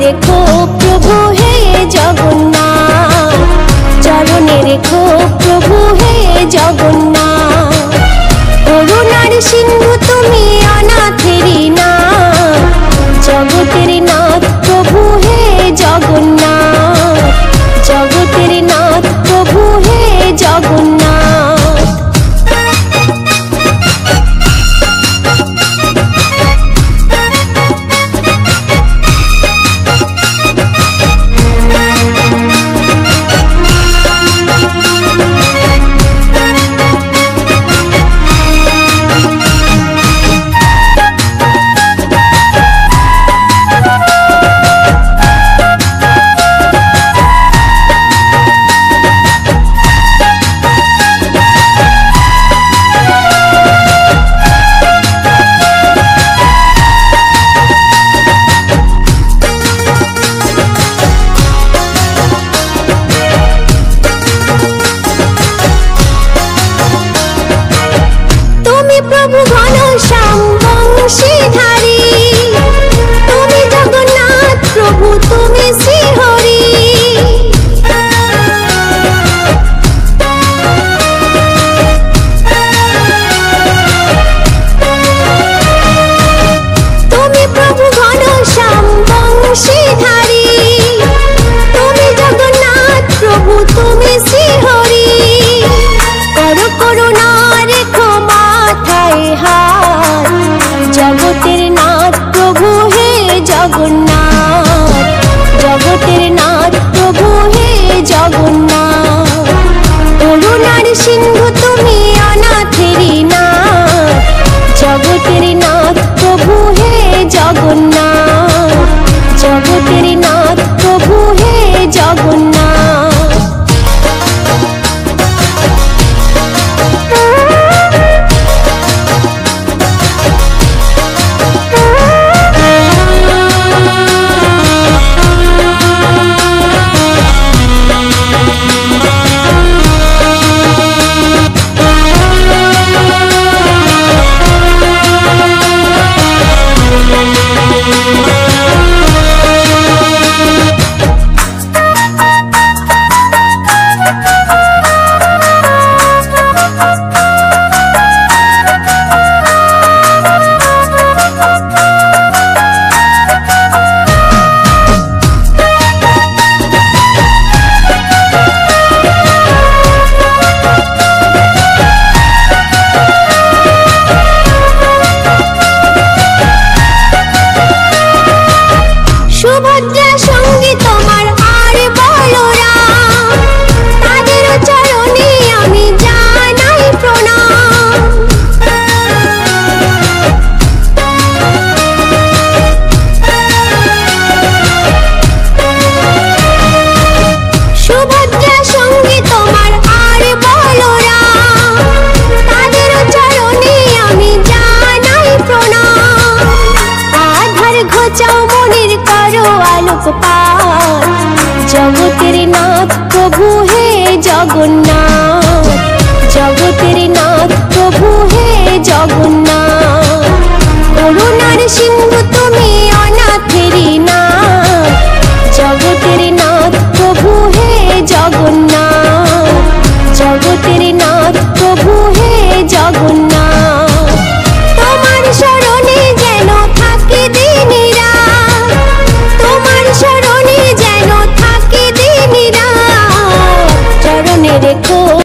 রেখো প্রভু হে জগন্নাথ, চরণে রেখো প্রভু হে জগন্নাথ। করুণার সিন্ধু তুমি অনাথেরি নাথ, জগতের নাথ প্রভু হে জগন্নাথ, জগতের নাথ প্রভু হে জগন্নাথ। প্রভু ঘনশ্যাম বংশীধারী, তুমি জগন্নাথ প্রভু তুমি শ্রীহরি। তুমি প্রভু ঘনশ্যাম বংশীধারী, তুমি জগন্নাথ প্রভু তুমি শ্রীহরি। করো করুণা রেখো মাথায় হাত, জগতের নাথ প্রভু হে জগন্নাথ, জগতের নাথ প্রভু হে জগন্নাথ। করুণার সিন্ধু তুমি অনাথেরি নাথ, জগতের নাথ প্রভু হে জগন্নাথ, জগতের নাথ প্রভু হে জগন্নাথ। সুভদ্রা সঙ্গী তোমার আর বলরাম, তাদের চরণে আমি জানাই প্রণাম। সুভদ্রা সঙ্গী তোমার আর বলরাম, তাদের চরণে আমি জানাই প্রণাম। আধার ঘোচাও মনের করো আলোকপাত, জগতের নাথ প্রভু হে জগন্নাথ,